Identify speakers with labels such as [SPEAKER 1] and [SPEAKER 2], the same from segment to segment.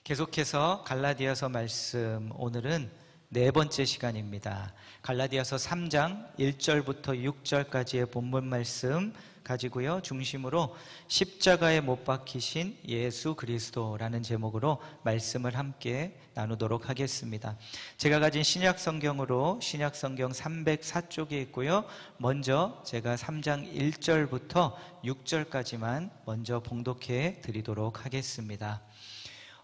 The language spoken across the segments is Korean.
[SPEAKER 1] 계속해서 갈라디아서 말씀, 오늘은 네 번째 시간입니다. 갈라디아서 3장 1절부터 6절까지의 본문 말씀 가지고요, 중심으로 십자가에 못 박히신 예수 그리스도라는 제목으로 말씀을 함께 나누도록 하겠습니다. 제가 가진 신약 성경으로 신약 성경 304쪽에 있고요, 먼저 제가 3장 1절부터 6절까지만 먼저 봉독해 드리도록 하겠습니다.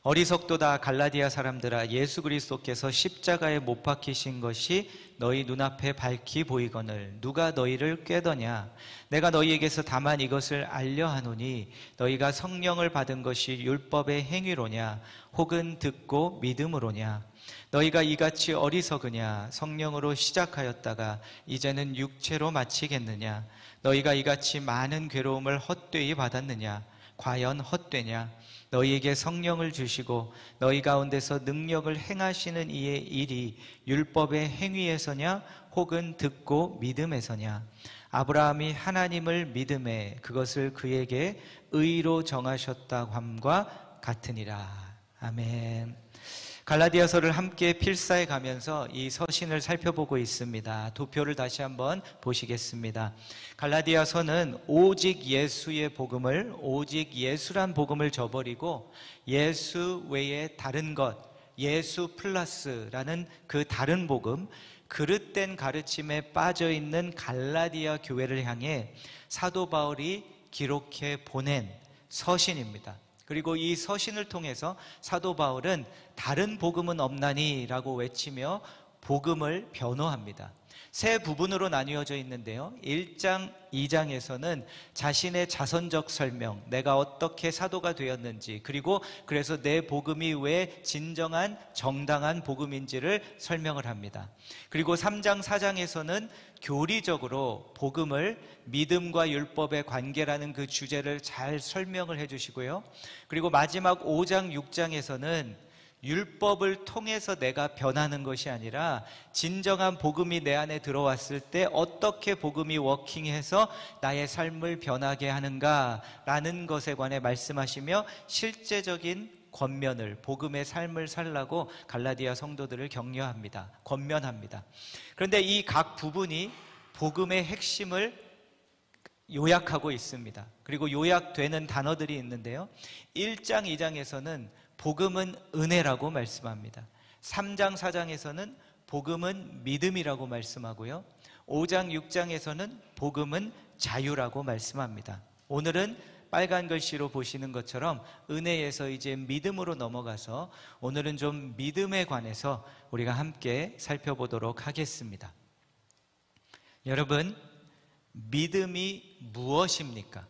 [SPEAKER 1] 어리석도다 갈라디아 사람들아, 예수 그리스도께서 십자가에 못 박히신 것이 너희 눈앞에 밝히 보이거늘 누가 너희를 꾀더냐? 내가 너희에게서 다만 이것을 알려 하노니 너희가 성령을 받은 것이 율법의 행위로냐 혹은 듣고 믿음으로냐? 너희가 이같이 어리석으냐? 성령으로 시작하였다가 이제는 육체로 마치겠느냐? 너희가 이같이 많은 괴로움을 헛되이 받았느냐? 과연 헛되냐? 너희에게 성령을 주시고 너희 가운데서 능력을 행하시는 이의 일이 율법의 행위에서냐 혹은 듣고 믿음에서냐? 아브라함이 하나님을 믿음에 그것을 그에게 의로 정하셨다고 함과 같으니라. 아멘. 갈라디아서를 함께 필사해 가면서 이 서신을 살펴보고 있습니다. 도표를 다시 한번 보시겠습니다. 갈라디아서는 오직 예수의 복음을, 오직 예수란 복음을 저버리고 예수 외에 다른 것, 예수 플러스라는 그 다른 복음, 그릇된 가르침에 빠져있는 갈라디아 교회를 향해 사도 바울이 기록해 보낸 서신입니다. 그리고 이 서신을 통해서 사도 바울은 다른 복음은 없나니 라고 외치며 복음을 변호합니다. 세 부분으로 나뉘어져 있는데요, 1장, 2장에서는 자신의 자선적 설명, 내가 어떻게 사도가 되었는지, 그리고 그래서 내 복음이 왜 진정한 정당한 복음인지를 설명을 합니다. 그리고 3장, 4장에서는 교리적으로 복음을 믿음과 율법의 관계라는 그 주제를 잘 설명을 해주시고요, 그리고 마지막 5장, 6장에서는 율법을 통해서 내가 변하는 것이 아니라 진정한 복음이 내 안에 들어왔을 때 어떻게 복음이 워킹해서 나의 삶을 변하게 하는가라는 것에 관해 말씀하시며 실제적인 권면을, 복음의 삶을 살라고 갈라디아 성도들을 격려합니다. 권면합니다. 그런데 이 각 부분이 복음의 핵심을 요약하고 있습니다. 그리고 요약되는 단어들이 있는데요, 1장, 2장에서는 복음은 은혜라고 말씀합니다. 3장, 4장에서는 복음은 믿음이라고 말씀하고요, 5장, 6장에서는 복음은 자유라고 말씀합니다. 오늘은 빨간 글씨로 보시는 것처럼 은혜에서 이제 믿음으로 넘어가서 오늘은 좀 믿음에 관해서 우리가 함께 살펴보도록 하겠습니다. 여러분, 믿음이 무엇입니까?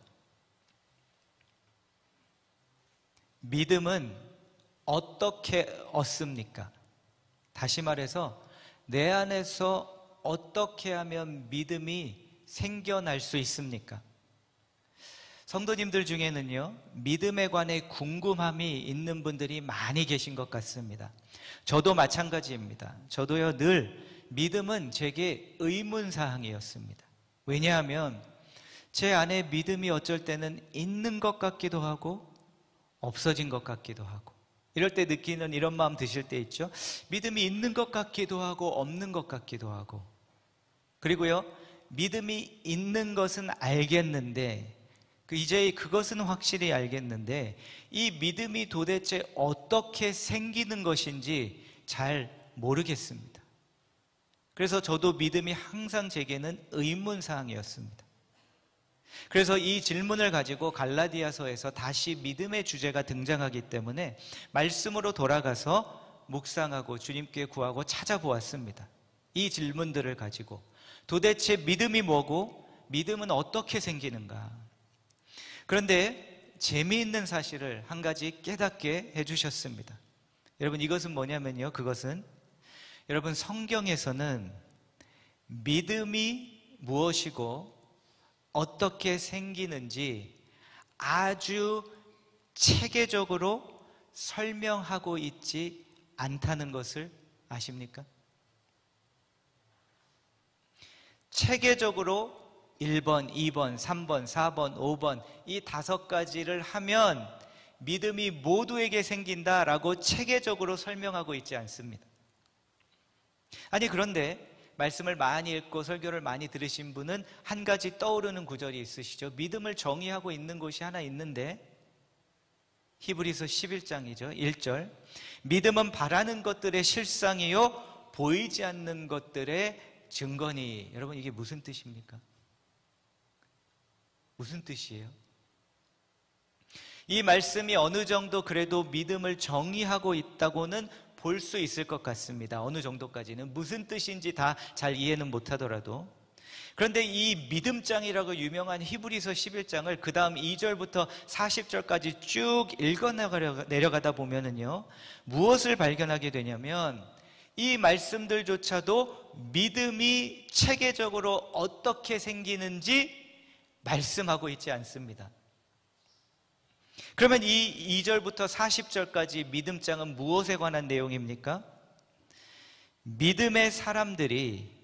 [SPEAKER 1] 믿음은 어떻게 얻습니까? 다시 말해서 내 안에서 어떻게 하면 믿음이 생겨날 수 있습니까? 성도님들 중에는요, 믿음에 관해 궁금함이 있는 분들이 많이 계신 것 같습니다. 저도 마찬가지입니다. 저도요, 늘 믿음은 제게 의문사항이었습니다. 왜냐하면 제 안에 믿음이 어쩔 때는 있는 것 같기도 하고 없어진 것 같기도 하고, 이럴 때 느끼는 이런 마음 드실 때 있죠? 믿음이 있는 것 같기도 하고 없는 것 같기도 하고, 그리고요, 믿음이 있는 것은 알겠는데, 이제 그것은 확실히 알겠는데 이 믿음이 도대체 어떻게 생기는 것인지 잘 모르겠습니다. 그래서 저도 믿음이 항상 제게는 의문사항이었습니다. 그래서 이 질문을 가지고 갈라디아서에서 다시 믿음의 주제가 등장하기 때문에 말씀으로 돌아가서 묵상하고 주님께 구하고 찾아보았습니다. 이 질문들을 가지고 도대체 믿음이 뭐고 믿음은 어떻게 생기는가? 그런데 재미있는 사실을 한 가지 깨닫게 해주셨습니다. 여러분, 이것은 뭐냐면요, 그것은 여러분, 성경에서는 믿음이 무엇이고 어떻게 생기는지 아주 체계적으로 설명하고 있지 않다는 것을 아십니까? 체계적으로 1번, 2번, 3번, 4번, 5번 이 5가지를 하면 믿음이 모두에게 생긴다라고 체계적으로 설명하고 있지 않습니다. 아니, 그런데 말씀을 많이 읽고 설교를 많이 들으신 분은 한 가지 떠오르는 구절이 있으시죠? 믿음을 정의하고 있는 곳이 하나 있는데, 히브리서 11장이죠. 1절. 믿음은 바라는 것들의 실상이요 보이지 않는 것들의 증거니. 여러분, 이게 무슨 뜻입니까? 무슨 뜻이에요? 이 말씀이 어느 정도 그래도 믿음을 정의하고 있다고는 볼 수 있을 것 같습니다. 어느 정도까지는. 무슨 뜻인지 다 잘 이해는 못하더라도. 그런데 이 믿음장이라고 유명한 히브리서 11장을 그 다음 2절부터 40절까지 쭉 읽어 내려가다 보면은요, 무엇을 발견하게 되냐면 이 말씀들조차도 믿음이 체계적으로 어떻게 생기는지 말씀하고 있지 않습니다. 그러면 이 2절부터 40절까지 믿음장은 무엇에 관한 내용입니까? 믿음의 사람들이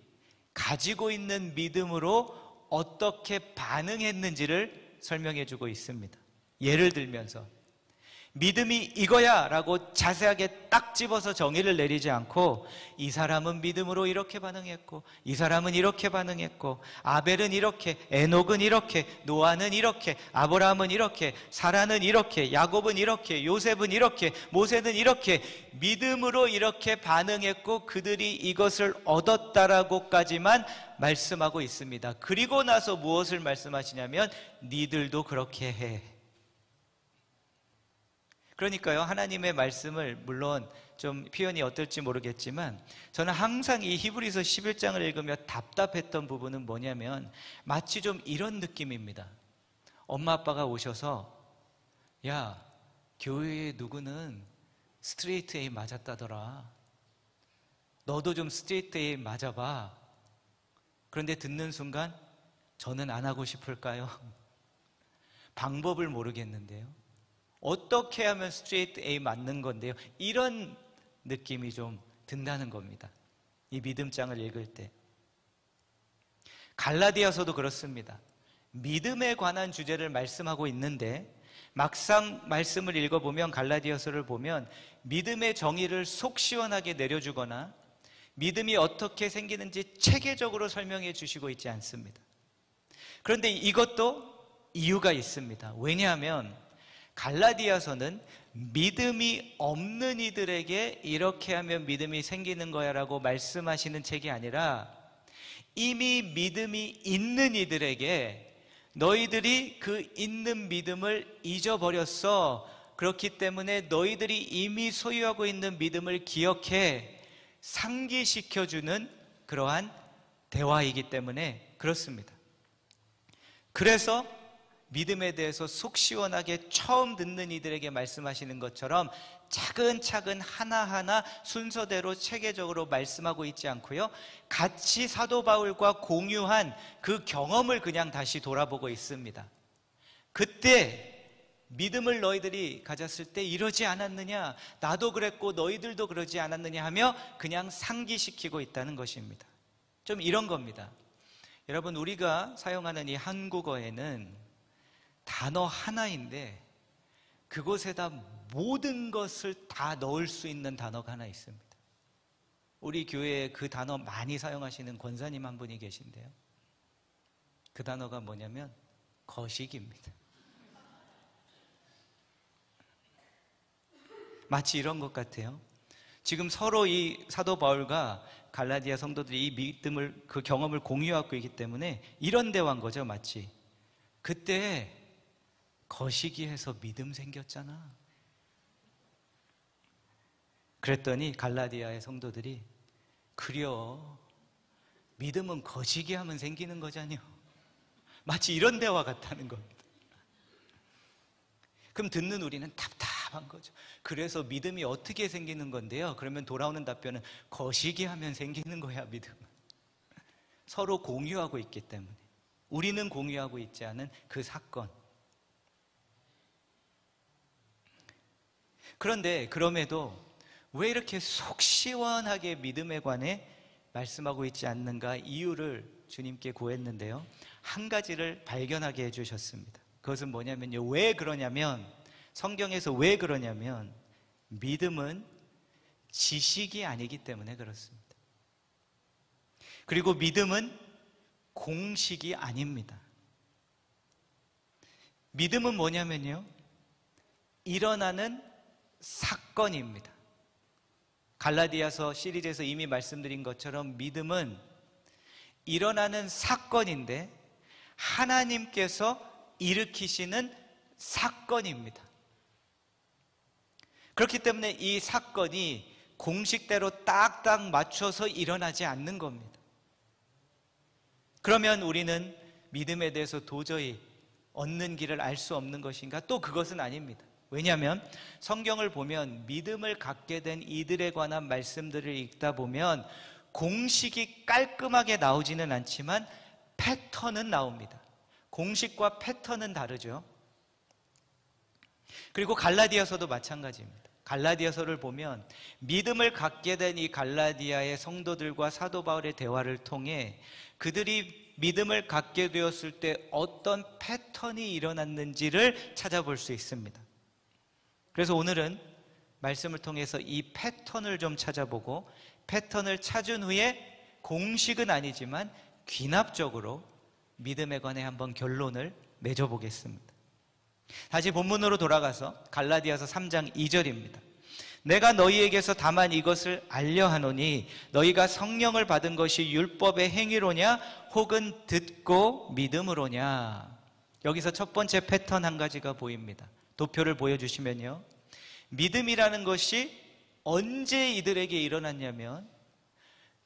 [SPEAKER 1] 가지고 있는 믿음으로 어떻게 반응했는지를 설명해 주고 있습니다. 예를 들면서 믿음이 이거야 라고 자세하게 딱 집어서 정의를 내리지 않고, 이 사람은 믿음으로 이렇게 반응했고, 이 사람은 이렇게 반응했고, 아벨은 이렇게, 에녹은 이렇게, 노아는 이렇게, 아브라함은 이렇게, 사라는 이렇게, 야곱은 이렇게, 요셉은 이렇게, 모세는 이렇게 믿음으로 이렇게 반응했고 그들이 이것을 얻었다라고까지만 말씀하고 있습니다. 그리고 나서 무엇을 말씀하시냐면 니들도 그렇게 해. 그러니까요, 하나님의 말씀을 물론 좀 표현이 어떨지 모르겠지만 저는 항상 이 히브리서 11장을 읽으며 답답했던 부분은 뭐냐면 마치 좀 이런 느낌입니다. 엄마 아빠가 오셔서 야, 교회에 누구는 스트레이트 A 맞았다더라. 너도 좀 스트레이트 A 맞아봐. 그런데 듣는 순간 저는 안 하고 싶을까요? 방법을 모르겠는데요. 어떻게 하면 스트레이트 A 맞는 건데요? 이런 느낌이 좀 든다는 겁니다. 이 믿음장을 읽을 때. 갈라디아서도 그렇습니다. 믿음에 관한 주제를 말씀하고 있는데 막상 말씀을 읽어보면, 갈라디아서를 보면 믿음의 정의를 속 시원하게 내려주거나 믿음이 어떻게 생기는지 체계적으로 설명해 주시고 있지 않습니다. 그런데 이것도 이유가 있습니다. 왜냐하면 갈라디아서는 믿음이 없는 이들에게 이렇게 하면 믿음이 생기는 거야 라고 말씀하시는 책이 아니라 이미 믿음이 있는 이들에게 너희들이 그 있는 믿음을 잊어버렸어. 그렇기 때문에 너희들이 이미 소유하고 있는 믿음을 기억해 상기시켜주는 그러한 대화이기 때문에 그렇습니다. 그래서 믿음에 대해서 속 시원하게 처음 듣는 이들에게 말씀하시는 것처럼 차근차근 하나하나 순서대로 체계적으로 말씀하고 있지 않고요, 같이 사도 바울과 공유한 그 경험을 그냥 다시 돌아보고 있습니다. 그때 믿음을 너희들이 가졌을 때 이러지 않았느냐, 나도 그랬고 너희들도 그러지 않았느냐 하며 그냥 상기시키고 있다는 것입니다. 좀 이런 겁니다. 여러분, 우리가 사용하는 이 한국어에는 단어 하나인데 그곳에다 모든 것을 다 넣을 수 있는 단어가 하나 있습니다. 우리 교회에 그 단어 많이 사용하시는 권사님 한 분이 계신데요, 그 단어가 뭐냐면 거식입니다. 마치 이런 것 같아요. 지금 서로 이 사도 바울과 갈라디아 성도들이 이 믿음을, 그 경험을 공유하고 있기 때문에 이런 대화인 거죠. 마치 그때 거시기해서 믿음 생겼잖아. 그랬더니 갈라디아의 성도들이 그려, 믿음은 거시기하면 생기는 거잖요. 마치 이런 대화 같다는 겁니다. 그럼 듣는 우리는 답답한 거죠. 그래서 믿음이 어떻게 생기는 건데요? 그러면 돌아오는 답변은 거시기하면 생기는 거야, 믿음은. 서로 공유하고 있기 때문에. 우리는 공유하고 있지 않은 그 사건. 그런데 그럼에도 왜 이렇게 속 시원하게 믿음에 관해 말씀하고 있지 않는가 이유를 주님께 구했는데요, 한 가지를 발견하게 해주셨습니다. 그것은 뭐냐면요, 왜 그러냐면 성경에서 왜 그러냐면 믿음은 지식이 아니기 때문에 그렇습니다. 그리고 믿음은 공식이 아닙니다. 믿음은 뭐냐면요, 일어나는 사건입니다. 갈라디아서 시리즈에서 이미 말씀드린 것처럼 믿음은 일어나는 사건인데 하나님께서 일으키시는 사건입니다. 그렇기 때문에 이 사건이 공식대로 딱딱 맞춰서 일어나지 않는 겁니다. 그러면 우리는 믿음에 대해서 도저히 얻는 길을 알 수 없는 것인가? 또 그것은 아닙니다. 왜냐하면 성경을 보면 믿음을 갖게 된 이들에 관한 말씀들을 읽다 보면 공식이 깔끔하게 나오지는 않지만 패턴은 나옵니다. 공식과 패턴은 다르죠. 그리고 갈라디아서도 마찬가지입니다. 갈라디아서를 보면 믿음을 갖게 된 이 갈라디아의 성도들과 사도 바울의 대화를 통해 그들이 믿음을 갖게 되었을 때 어떤 패턴이 일어났는지를 찾아볼 수 있습니다. 그래서 오늘은 말씀을 통해서 이 패턴을 좀 찾아보고 패턴을 찾은 후에 공식은 아니지만 귀납적으로 믿음에 관해 한번 결론을 맺어보겠습니다. 다시 본문으로 돌아가서 갈라디아서 3장 2절입니다. 내가 너희에게서 다만 이것을 알려 하노니 너희가 성령을 받은 것이 율법의 행위로냐 혹은 듣고 믿음으로냐. 여기서 첫 번째 패턴 한 가지가 보입니다. 도표를 보여주시면요, 믿음이라는 것이 언제 이들에게 일어났냐면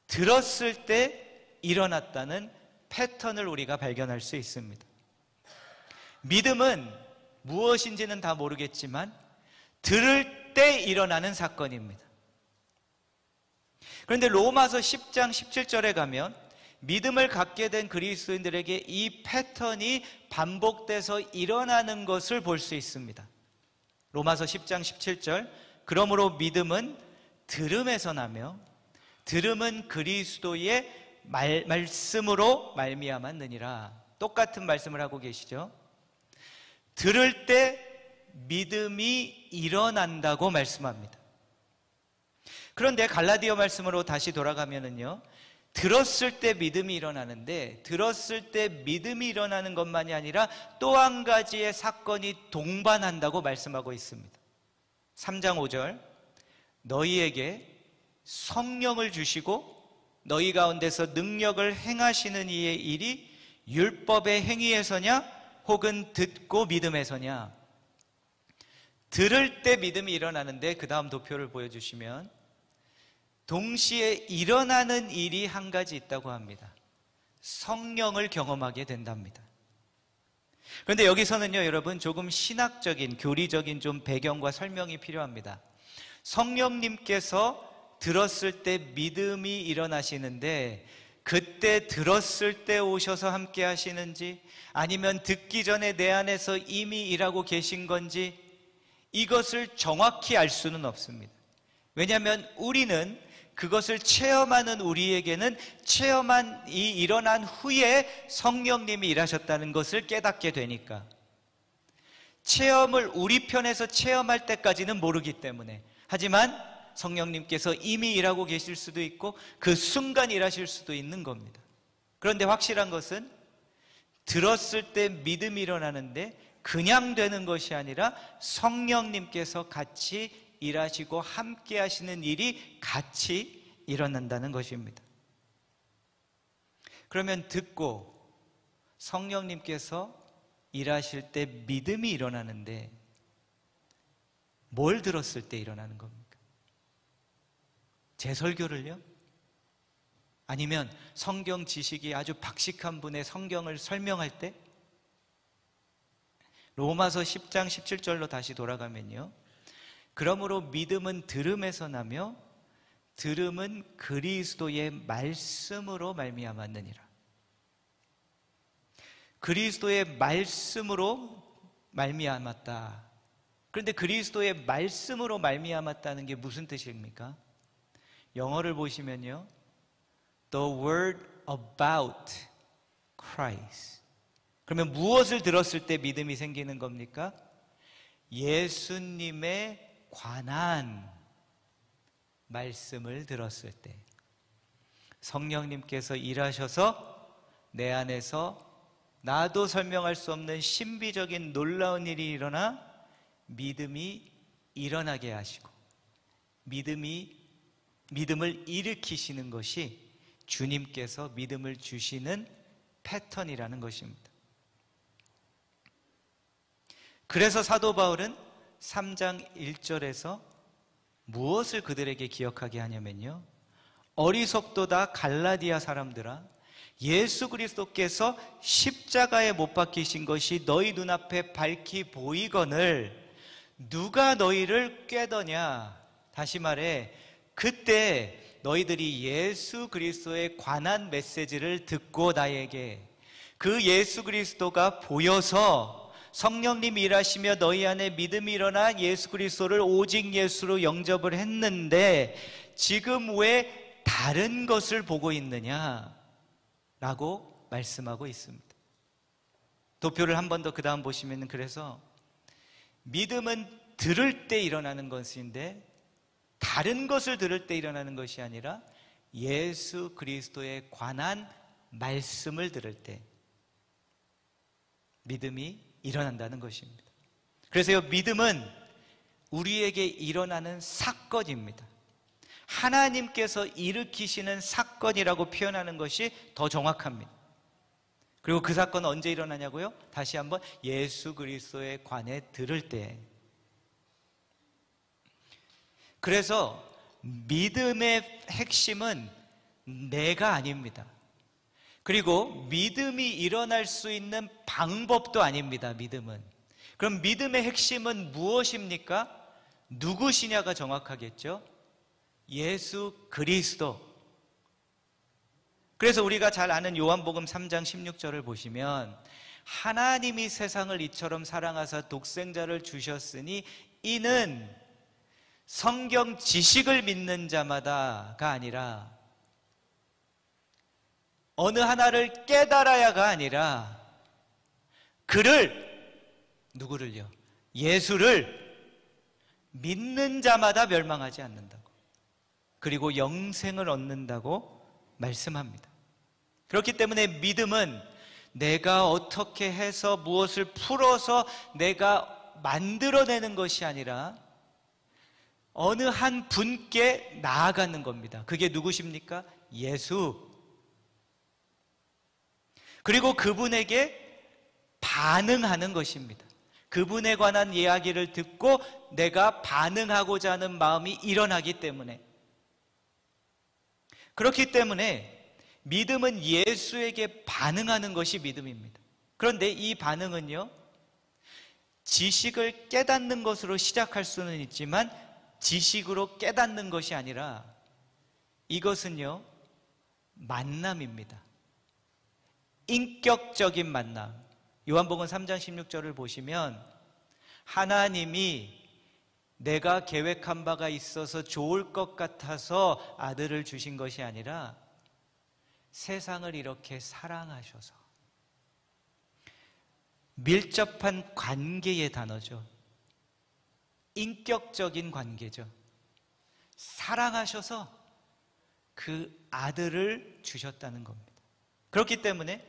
[SPEAKER 1] 들었을 때 일어났다는 패턴을 우리가 발견할 수 있습니다. 믿음은 무엇인지는 다 모르겠지만 들을 때 일어나는 사건입니다. 그런데 로마서 10장 17절에 가면 믿음을 갖게 된 그리스도인들에게 이 패턴이 반복돼서 일어나는 것을 볼 수 있습니다. 로마서 10장 17절, 그러므로 믿음은 들음에서 나며 들음은 그리스도의 말씀으로 말미암았느니라. 똑같은 말씀을 하고 계시죠. 들을 때 믿음이 일어난다고 말씀합니다. 그런데 갈라디아 말씀으로 다시 돌아가면은요, 들었을 때 믿음이 일어나는데 들었을 때 믿음이 일어나는 것만이 아니라 또 한 가지의 사건이 동반한다고 말씀하고 있습니다. 3장 5절, 너희에게 성령을 주시고 너희 가운데서 능력을 행하시는 이의 일이 율법의 행위에서냐 혹은 듣고 믿음에서냐. 들을 때 믿음이 일어나는데 그 다음 도표를 보여주시면 동시에 일어나는 일이 한 가지 있다고 합니다. 성령을 경험하게 된답니다. 그런데 여기서는요, 여러분, 조금 신학적인, 교리적인 좀 배경과 설명이 필요합니다. 성령님께서 들었을 때 믿음이 일어나시는데 그때 들었을 때 오셔서 함께 하시는지 아니면 듣기 전에 내 안에서 이미 일하고 계신 건지 이것을 정확히 알 수는 없습니다. 왜냐하면 우리는 그것을 체험하는 우리에게는 체험이 일어난 후에 성령님이 일하셨다는 것을 깨닫게 되니까, 체험을 우리 편에서 체험할 때까지는 모르기 때문에, 하지만 성령님께서 이미 일하고 계실 수도 있고 그 순간 일하실 수도 있는 겁니다. 그런데 확실한 것은 들었을 때 믿음이 일어나는데 그냥 되는 것이 아니라 성령님께서 같이 일하시고 함께 하시는 일이 같이 일어난다는 것입니다. 그러면 듣고 성령님께서 일하실 때 믿음이 일어나는데 뭘 들었을 때 일어나는 겁니까? 제 설교를요? 아니면 성경 지식이 아주 박식한 분의 성경을 설명할 때? 로마서 10장 17절로 다시 돌아가면요, 그러므로 믿음은 들음에서 나며 들음은 그리스도의 말씀으로 말미암았느니라. 그리스도의 말씀으로 말미암았다. 그런데 그리스도의 말씀으로 말미암았다는 게 무슨 뜻입니까? 영어를 보시면요, The word about Christ. 그러면 무엇을 들었을 때 믿음이 생기는 겁니까? 예수님에 관한 말씀을 들었을 때, 성령님께서 일하셔서 내 안에서 나도 설명할 수 없는 신비적인 놀라운 일이 일어나 믿음이 일어나게 하시고 믿음을 일으키시는 것이 주님께서 믿음을 주시는 패턴이라는 것입니다. 그래서 사도 바울은 3장 1절에서 무엇을 그들에게 기억하게 하냐면요, 어리석도다 갈라디아 사람들아, 예수 그리스도께서 십자가에 못 박히신 것이 너희 눈앞에 밝히 보이거늘 누가 너희를 꾀더냐. 다시 말해, 그때 너희들이 예수 그리스도에 관한 메시지를 듣고 나에게 그 예수 그리스도가 보여서 성령님이 일하시며 너희 안에 믿음이 일어나 예수 그리스도를 오직 예수로 영접을 했는데 지금 왜 다른 것을 보고 있느냐 라고 말씀하고 있습니다. 도표를 한 번 더 그 다음 보시면, 그래서 믿음은 들을 때 일어나는 것인데 다른 것을 들을 때 일어나는 것이 아니라 예수 그리스도에 관한 말씀을 들을 때 믿음이 일어난다는 것입니다. 그래서 믿음은 우리에게 일어나는 사건입니다. 하나님께서 일으키시는 사건이라고 표현하는 것이 더 정확합니다. 그리고 그 사건은 언제 일어나냐고요? 다시 한번, 예수 그리스도에 관해 들을 때. 그래서 믿음의 핵심은 내가 아닙니다. 그리고 믿음이 일어날 수 있는 방법도 아닙니다. 믿음은. 그럼 믿음의 핵심은 무엇입니까? 누구시냐가 정확하겠죠? 예수 그리스도. 그래서 우리가 잘 아는 요한복음 3장 16절을 보시면, 하나님이 세상을 이처럼 사랑하사 독생자를 주셨으니 이는 성경 지식을 믿는 자마다가 아니라, 어느 하나를 깨달아야가 아니라, 그를, 누구를요? 예수를 믿는 자마다 멸망하지 않는다고, 그리고 영생을 얻는다고 말씀합니다. 그렇기 때문에 믿음은 내가 어떻게 해서 무엇을 풀어서 내가 만들어내는 것이 아니라 어느 한 분께 나아가는 겁니다. 그게 누구십니까? 예수. 그리고 그분에게 반응하는 것입니다. 그분에 관한 이야기를 듣고 내가 반응하고자 하는 마음이 일어나기 때문에. 그렇기 때문에 믿음은 예수에게 반응하는 것이 믿음입니다. 그런데 이 반응은요, 지식을 깨닫는 것으로 시작할 수는 있지만 지식으로 깨닫는 것이 아니라 이것은요, 만남입니다. 인격적인 만남. 요한복음 3장 16절을 보시면, 하나님이 내가 계획한 바가 있어서 좋을 것 같아서 아들을 주신 것이 아니라 세상을 이렇게 사랑하셔서, 밀접한 관계의 단어죠. 인격적인 관계죠. 사랑하셔서 그 아들을 주셨다는 겁니다. 그렇기 때문에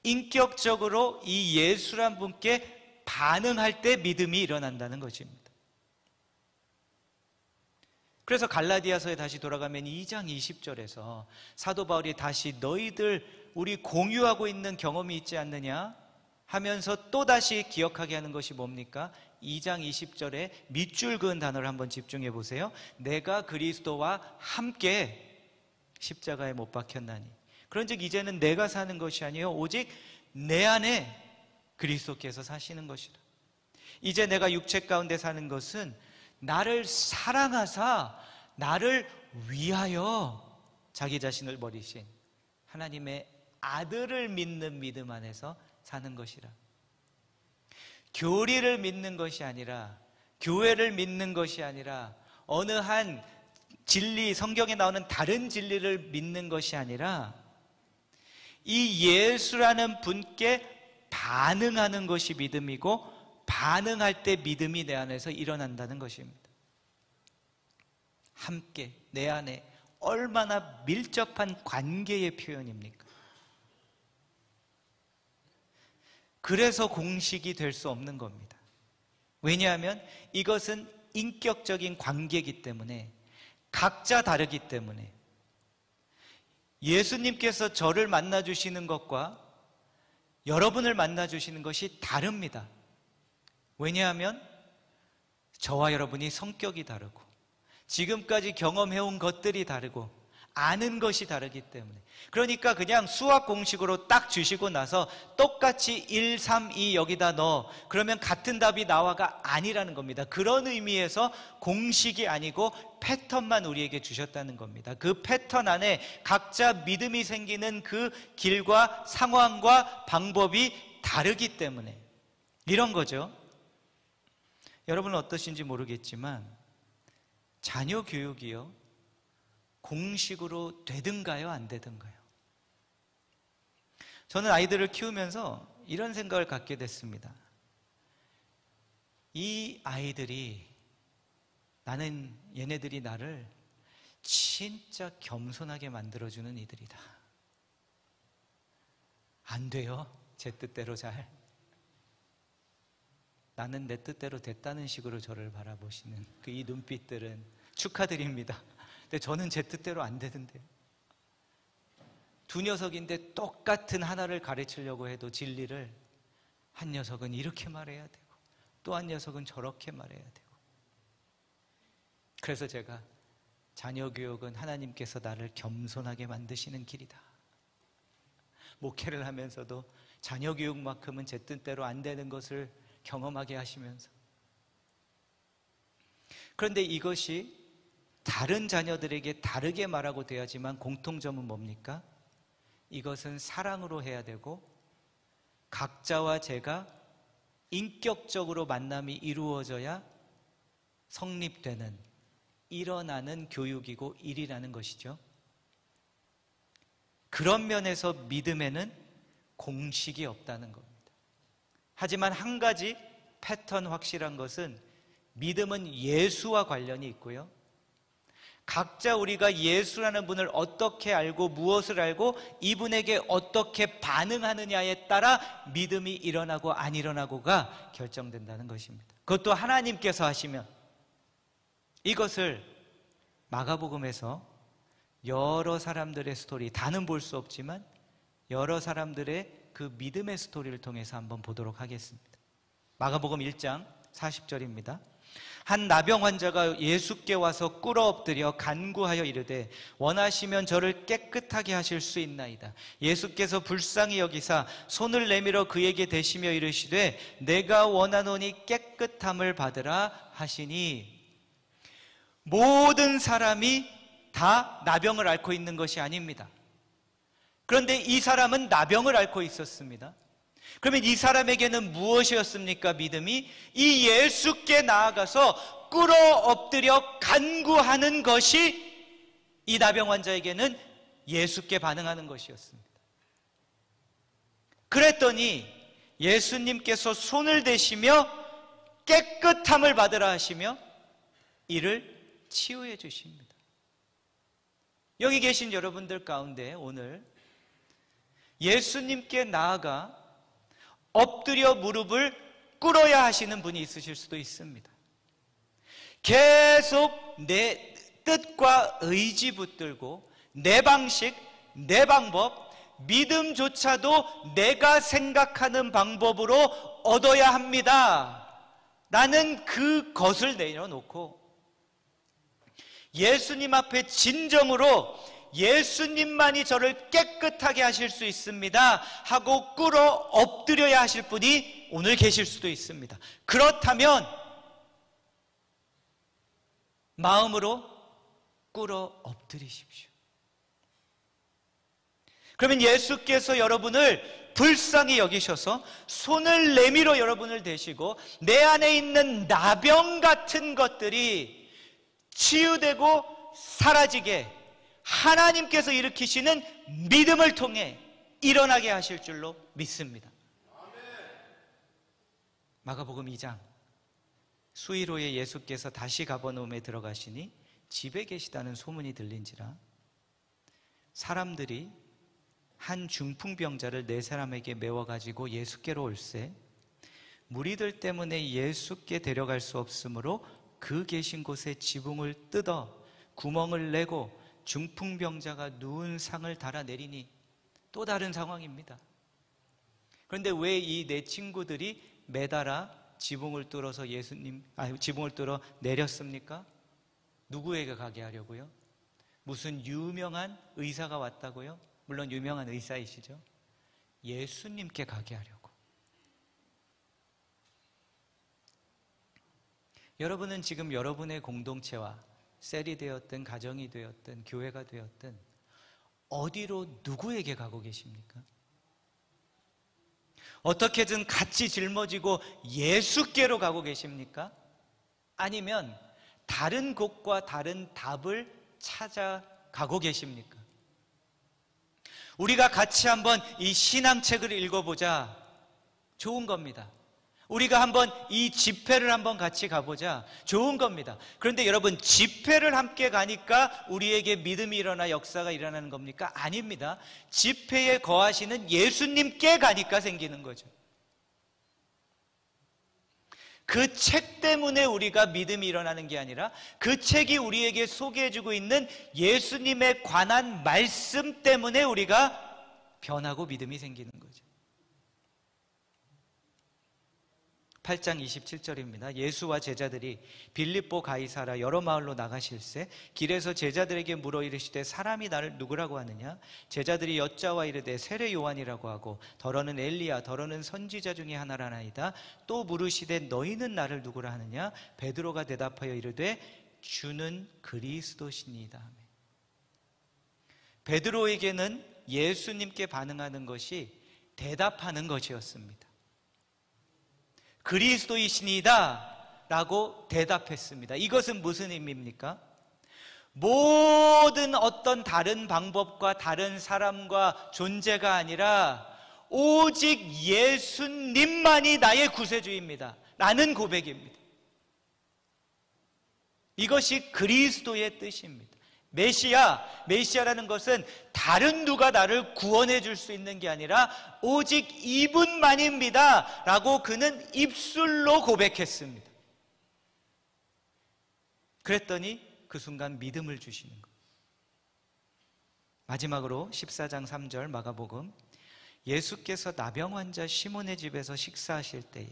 [SPEAKER 1] 인격적으로 이 예수란 분께 반응할 때 믿음이 일어난다는 것입니다. 그래서 갈라디아서에 다시 돌아가면 2장 20절에서 사도 바울이 다시 너희들 우리 공유하고 있는 경험이 있지 않느냐 하면서 또다시 기억하게 하는 것이 뭡니까? 2장 20절에 밑줄 그은 단어를 한번 집중해 보세요. 내가 그리스도와 함께 십자가에 못 박혔나니, 그런즉 이제는 내가 사는 것이 아니요 오직 내 안에 그리스도께서 사시는 것이라. 이제 내가 육체 가운데 사는 것은 나를 사랑하사 나를 위하여 자기 자신을 버리신 하나님의 아들을 믿는 믿음 안에서 사는 것이라. 교리를 믿는 것이 아니라, 교회를 믿는 것이 아니라, 어느 한 진리, 성경에 나오는 다른 진리를 믿는 것이 아니라 이 예수라는 분께 반응하는 것이 믿음이고, 반응할 때 믿음이 내 안에서 일어난다는 것입니다. 함께, 내 안에 얼마나 밀접한 관계의 표현입니까? 그래서 공식이 될 수 없는 겁니다. 왜냐하면 이것은 인격적인 관계이기 때문에, 각자 다르기 때문에, 예수님께서 저를 만나주시는 것과 여러분을 만나주시는 것이 다릅니다. 왜냐하면 저와 여러분이 성격이 다르고 지금까지 경험해온 것들이 다르고 아는 것이 다르기 때문에, 그러니까 그냥 수학 공식으로 딱 주시고 나서 똑같이 1, 3, 2 여기다 넣어, 그러면 같은 답이 나와가 아니라는 겁니다. 그런 의미에서 공식이 아니고 패턴만 우리에게 주셨다는 겁니다. 그 패턴 안에 각자 믿음이 생기는 그 길과 상황과 방법이 다르기 때문에 이런 거죠. 여러분은 어떠신지 모르겠지만 자녀 교육이요, 공식으로 되든가요, 안 되든가요? 저는 아이들을 키우면서 이런 생각을 갖게 됐습니다. 이 아이들이, 얘네들이 나를 진짜 겸손하게 만들어주는 이들이다. 안 돼요, 제 뜻대로 잘. 나는 내 뜻대로 됐다는 식으로 저를 바라보시는 그 이 눈빛들은 축하드립니다. 근데 저는 제 뜻대로 안 되던데요. 두 녀석인데 똑같은 하나를 가르치려고 해도 진리를, 한 녀석은 이렇게 말해야 되고 또 한 녀석은 저렇게 말해야 되고. 그래서 제가 자녀 교육은 하나님께서 나를 겸손하게 만드시는 길이다. 목회를 하면서도 자녀 교육만큼은 제 뜻대로 안 되는 것을 경험하게 하시면서, 그런데 이것이 다른 자녀들에게 다르게 말하고 돼야지만 공통점은 뭡니까? 이것은 사랑으로 해야 되고 각자와 제가 인격적으로 만남이 이루어져야 성립되는, 일어나는 교육이고 일이라는 것이죠. 그런 면에서 믿음에는 공식이 없다는 겁니다. 하지만 한 가지 패턴 확실한 것은 믿음은 예수와 관련이 있고요, 각자 우리가 예수라는 분을 어떻게 알고 무엇을 알고 이분에게 어떻게 반응하느냐에 따라 믿음이 일어나고 안 일어나고가 결정된다는 것입니다. 그것도 하나님께서 하시면. 이것을 마가복음에서 여러 사람들의 스토리, 다는 볼 수 없지만 여러 사람들의 그 믿음의 스토리를 통해서 한번 보도록 하겠습니다. 마가복음 1장 40절입니다. 한 나병 환자가 예수께 와서 꿇어 엎드려 간구하여 이르되 원하시면 저를 깨끗하게 하실 수 있나이다. 예수께서 불쌍히 여기사 손을 내밀어 그에게 대시며 이르시되 내가 원하노니 깨끗함을 받으라 하시니. 모든 사람이 다 나병을 앓고 있는 것이 아닙니다. 그런데 이 사람은 나병을 앓고 있었습니다. 그러면 이 사람에게는 무엇이었습니까? 믿음이 이 예수께 나아가서 꿇어 엎드려 간구하는 것이 이 나병 환자에게는 예수께 반응하는 것이었습니다. 그랬더니 예수님께서 손을 대시며 깨끗함을 받으라 하시며 이를 치유해 주십니다. 여기 계신 여러분들 가운데 오늘 예수님께 나아가 엎드려 무릎을 꿇어야 하시는 분이 있으실 수도 있습니다. 계속 내 뜻과 의지 붙들고 내 방식, 내 방법, 믿음조차도 내가 생각하는 방법으로 얻어야 합니다 라는 그것을 내려놓고 예수님 앞에 진정으로 예수님만이 저를 깨끗하게 하실 수 있습니다 하고 꿇어 엎드려야 하실 분이 오늘 계실 수도 있습니다. 그렇다면 마음으로 꿇어 엎드리십시오. 그러면 예수께서 여러분을 불쌍히 여기셔서 손을 내밀어 여러분을 대시고 내 안에 있는 나병 같은 것들이 치유되고 사라지게 하나님께서 일으키시는 믿음을 통해 일어나게 하실 줄로 믿습니다. 마가복음 2장, 수일 후에 예수께서 다시 가버나움에 들어가시니 집에 계시다는 소문이 들린지라 사람들이 한 중풍병자를 네 사람에게 메워가지고 예수께로 올세 무리들 때문에 예수께 데려갈 수 없으므로 그 계신 곳에 지붕을 뜯어 구멍을 내고 중풍병자가 누운 상을 달아내리니, 또 다른 상황입니다. 그런데 왜 이 네 친구들이 매달아 지붕을 뚫어서 지붕을 뚫어 내렸습니까? 누구에게 가게 하려고요? 무슨 유명한 의사가 왔다고요? 물론 유명한 의사이시죠. 예수님께 가게 하려고. 여러분은 지금 여러분의 공동체와 셀이 되었든 가정이 되었든 교회가 되었든 어디로 누구에게 가고 계십니까? 어떻게든 같이 짊어지고 예수께로 가고 계십니까? 아니면 다른 곳과 다른 답을 찾아가고 계십니까? 우리가 같이 한번 이 신앙책을 읽어보자, 좋은 겁니다. 우리가 한번 이 집회를 한번 같이 가보자, 좋은 겁니다. 그런데 여러분, 집회를 함께 가니까 우리에게 믿음이 일어나 역사가 일어나는 겁니까? 아닙니다. 집회에 거하시는 예수님께 가니까 생기는 거죠. 그 책 때문에 우리가 믿음이 일어나는 게 아니라 그 책이 우리에게 소개해주고 있는 예수님에 관한 말씀 때문에 우리가 변하고 믿음이 생기는 거죠. 8장 27절입니다. 예수와 제자들이 빌립보 가이사라 여러 마을로 나가실새 길에서 제자들에게 물어 이르시되 사람이 나를 누구라고 하느냐? 제자들이 여짜와 이르되 세례 요한이라고 하고 더러는 엘리야 더러는 선지자 중에 하나라나이다. 또 물으시되 너희는 나를 누구라 하느냐? 베드로가 대답하여 이르되 주는 그리스도시니이다. 베드로에게는 예수님께 반응하는 것이 대답하는 것이었습니다. 그리스도이시니이다 라고 대답했습니다. 이것은 무슨 의미입니까? 모든 어떤 다른 방법과 다른 사람과 존재가 아니라 오직 예수님만이 나의 구세주입니다 라는 고백입니다. 이것이 그리스도의 뜻입니다. 메시아라는 것은 다른 누가 나를 구원해 줄 수 있는 게 아니라 오직 이분만입니다 라고 그는 입술로 고백했습니다. 그랬더니 그 순간 믿음을 주시는 거예요. 마지막으로 14장 3절 마가복음, 예수께서 나병 환자 시몬의 집에서 식사하실 때에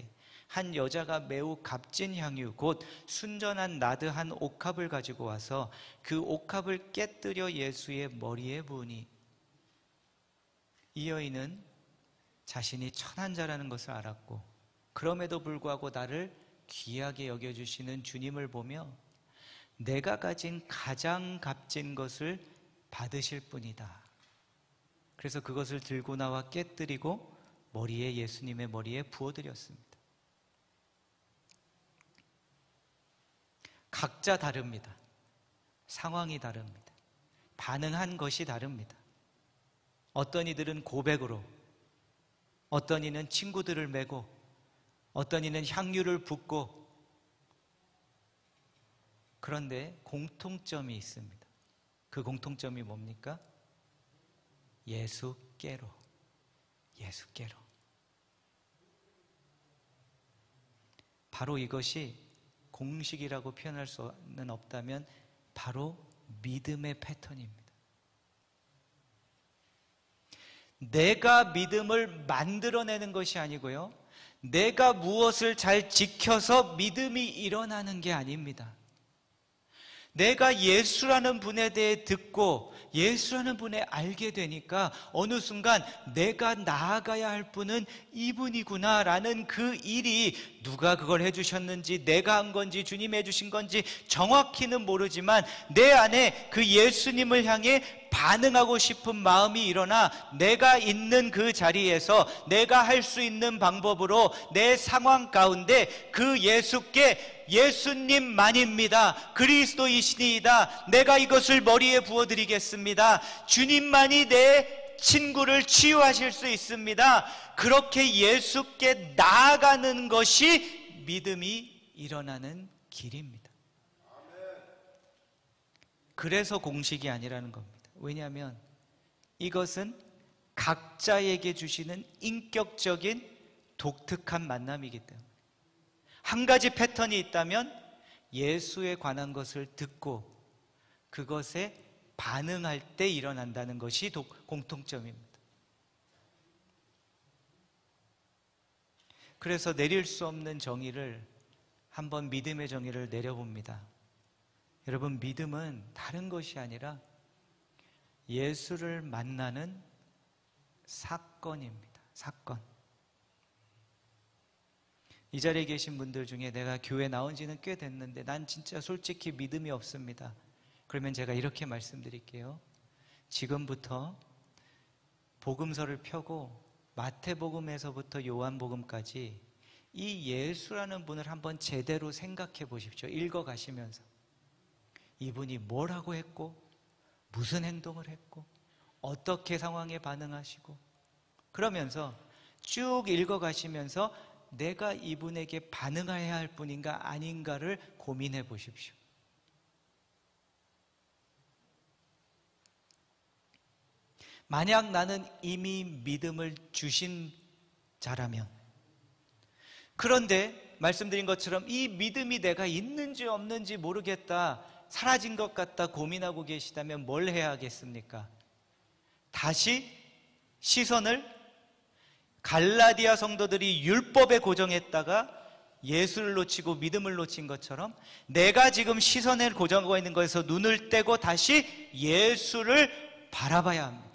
[SPEAKER 1] 한 여자가 매우 값진 향유 곧 순전한 나드 한 옥합을 가지고 와서 그 옥합을 깨뜨려 예수의 머리에 부으니, 이 여인은 자신이 천한 자라는 것을 알았고 그럼에도 불구하고 나를 귀하게 여겨주시는 주님을 보며 내가 가진 가장 값진 것을 받으실 분이다. 그래서 그것을 들고 나와 깨뜨리고 예수님의 머리에 부어드렸습니다. 각자 다릅니다. 상황이 다릅니다. 반응한 것이 다릅니다. 어떤 이들은 고백으로, 어떤 이는 친구들을 메고, 어떤 이는 향유를 붓고, 그런데 공통점이 있습니다. 그 공통점이 뭡니까? 예수께로. 바로 이것이 공식이라고 표현할 수는 없다면 바로 믿음의 패턴입니다. 내가 믿음을 만들어내는 것이 아니고요, 내가 무엇을 잘 지켜서 믿음이 일어나는 게 아닙니다. 내가 예수라는 분에 대해 듣고 예수라는 분에 알게 되니까 어느 순간 내가 나아가야 할 분은 이분이구나 라는 그 일이, 누가 그걸 해주셨는지 내가 한 건지 주님이 해주신 건지 정확히는 모르지만 내 안에 그 예수님을 향해 반응하고 싶은 마음이 일어나 내가 있는 그 자리에서 내가 할 수 있는 방법으로 내 상황 가운데 그 예수께 예수님만입니다, 그리스도이시니이다, 내가 이것을 머리에 부어드리겠습니다, 주님만이 내 친구를 치유하실 수 있습니다. 그렇게 예수께 나아가는 것이 믿음이 일어나는 길입니다. 그래서 공식이 아니라는 겁니다. 왜냐하면 이것은 각자에게 주시는 인격적인 독특한 만남이기 때문에, 한 가지 패턴이 있다면 예수에 관한 것을 듣고 그것에 반응할 때 일어난다는 것이 공통점입니다. 그래서 내릴 수 없는 정의를, 한번 믿음의 정의를 내려봅니다. 여러분, 믿음은 다른 것이 아니라 예수를 만나는 사건입니다. 사건. 이 자리에 계신 분들 중에 내가 교회 나온 지는 꽤 됐는데 난 진짜 솔직히 믿음이 없습니다. 그러면 제가 이렇게 말씀드릴게요. 지금부터 복음서를 펴고 마태복음에서부터 요한복음까지 이 예수라는 분을 한번 제대로 생각해 보십시오. 읽어가시면서 이분이 뭘 하고 했고, 무슨 행동을 했고, 어떻게 상황에 반응하시고, 그러면서 쭉 읽어가시면서 내가 이분에게 반응해야 할 분인가 아닌가를 고민해 보십시오. 만약 나는 이미 믿음을 주신 자라면, 그런데 말씀드린 것처럼 이 믿음이 내가 있는지 없는지 모르겠다, 사라진 것 같다 고민하고 계시다면 뭘 해야 하겠습니까? 다시 시선을 갈라디아 성도들이 율법에 고정했다가 예수를 놓치고 믿음을 놓친 것처럼 내가 지금 시선을 고정하고 있는 것에서 눈을 떼고 다시 예수를 바라봐야 합니다.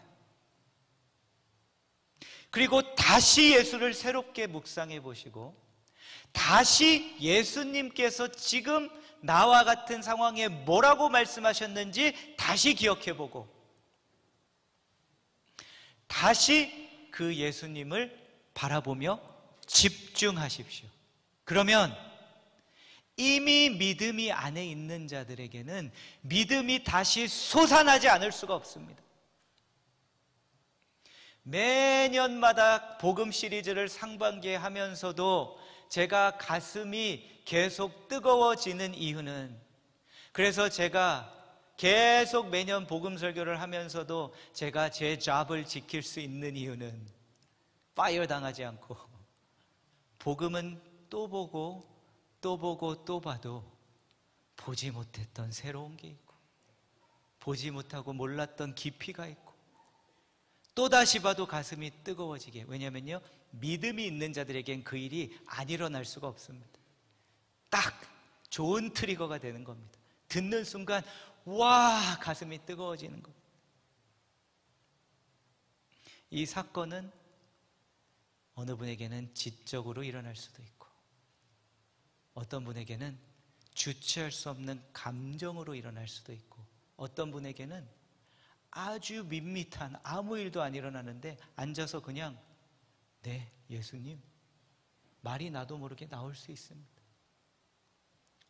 [SPEAKER 1] 그리고 다시 예수를 새롭게 묵상해 보시고, 다시 예수님께서 지금 나와 같은 상황에 뭐라고 말씀하셨는지 다시 기억해 보고, 다시 그 예수님을 바라보며 집중하십시오. 그러면 이미 믿음이 안에 있는 자들에게는 믿음이 다시 솟아나지 않을 수가 없습니다. 매년마다 복음 시리즈를 상반기에 하면서도 제가 가슴이 계속 뜨거워지는 이유는, 그래서 제가 계속 매년 복음 설교를 하면서도 제가 제 잡을 지킬 수 있는 이유는, 파이어 당하지 않고 복음은 또 보고 또 보고 또 봐도 보지 못했던 새로운 게 있고, 보지 못하고 몰랐던 깊이가 있고, 또다시 봐도 가슴이 뜨거워지게. 왜냐면요, 믿음이 있는 자들에겐 그 일이 안 일어날 수가 없습니다. 딱 좋은 트리거가 되는 겁니다. 듣는 순간 와, 가슴이 뜨거워지는 겁니다. 이 사건은 어느 분에게는 지적으로 일어날 수도 있고, 어떤 분에게는 주체할 수 없는 감정으로 일어날 수도 있고, 어떤 분에게는 아주 밋밋한 아무 일도 안 일어나는데 앉아서 그냥 네, 예수님 말이 나도 모르게 나올 수 있습니다.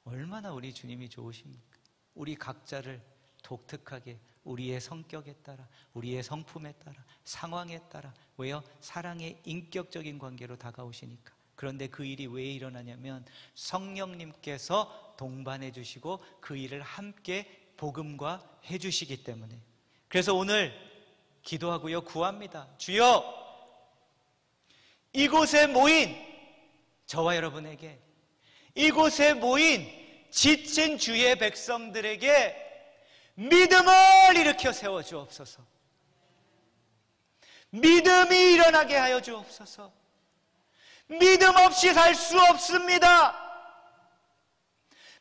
[SPEAKER 1] 얼마나 우리 주님이 좋으십니까? 우리 각자를 독특하게 우리의 성격에 따라, 우리의 성품에 따라, 상황에 따라, 왜요? 사랑의 인격적인 관계로 다가오시니까. 그런데 그 일이 왜 일어나냐면 성령님께서 동반해 주시고 그 일을 함께 복음과 해 주시기 때문에. 그래서 오늘 기도하고요, 구합니다. 주여, 이곳에 모인 저와 여러분에게, 이곳에 모인 지친 주의 백성들에게 믿음을 일으켜 세워 주옵소서. 믿음이 일어나게 하여 주옵소서. 믿음 없이 살 수 없습니다.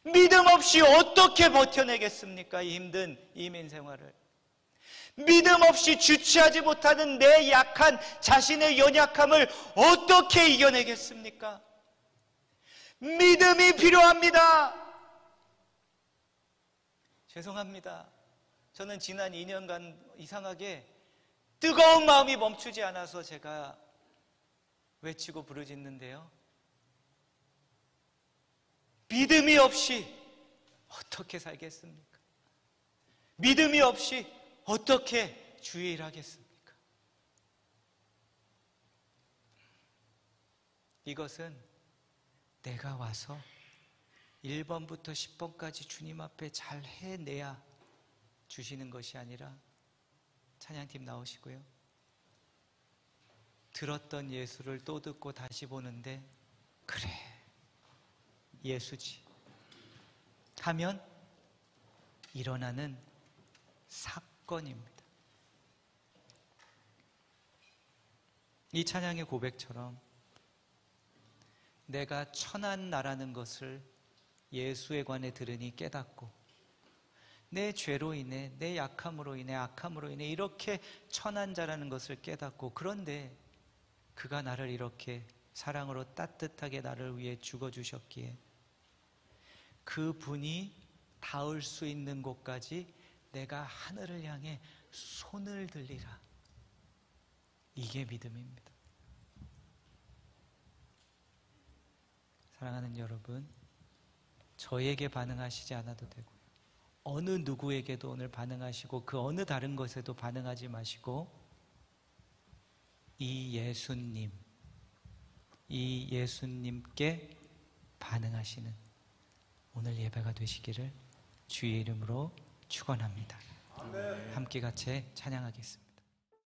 [SPEAKER 1] 믿음 없이 어떻게 버텨내겠습니까? 이 힘든 이민 생활을. 믿음 없이 주체하지 못하는 내 약한 자신의 연약함을 어떻게 이겨내겠습니까? 믿음이 필요합니다. 죄송합니다. 저는 지난 2년간 이상하게 뜨거운 마음이 멈추지 않아서 제가 외치고 부르짖는데요, 믿음이 없이 어떻게 살겠습니까? 믿음이 없이 어떻게 주의 일 하겠습니까? 이것은 내가 와서 1번부터 10번까지 주님 앞에 잘 해내야 주시는 것이 아니라, 찬양팀 나오시고요, 들었던 예수를 또 듣고 다시 보는데 그래 예수지 하면 일어나는 사건입니다. 이 찬양의 고백처럼 내가 천한 나라는 것을 예수에 관해 들으니 깨닫고, 내 죄로 인해, 내 약함으로 인해, 악함으로 인해 이렇게 천한 자라는 것을 깨닫고, 그런데 그가 나를 이렇게 사랑으로 따뜻하게 나를 위해 죽어주셨기에 그 분이 닿을 수 있는 곳까지 내가 하늘을 향해 손을 들리라. 이게 믿음입니다. 사랑하는 여러분, 저에게 반응하시지 않아도 되고요, 어느 누구에게도 오늘 반응하시고 그 어느 다른 것에도 반응하지 마시고 이 예수님께 반응하시는 오늘 예배가 되시기를 주의 이름으로 축원합니다. 함께 같이 찬양하겠습니다.